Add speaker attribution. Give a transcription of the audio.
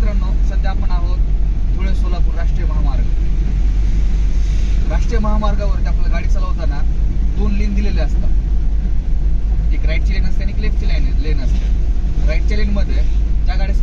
Speaker 1: मित्रांनो, सध्या आपण आहोत धुळे सोलापूर राष्ट्रीय महामार्ग. राष्ट्रीय महामार्गावरती आपल्याला गाडी चालवताना 2 लेन दिलेले असतात. एक राईटची लेन असते आणि एक लेफ्टची लेन असते. राईटच्या लेन मध्ये ज्या गाड्या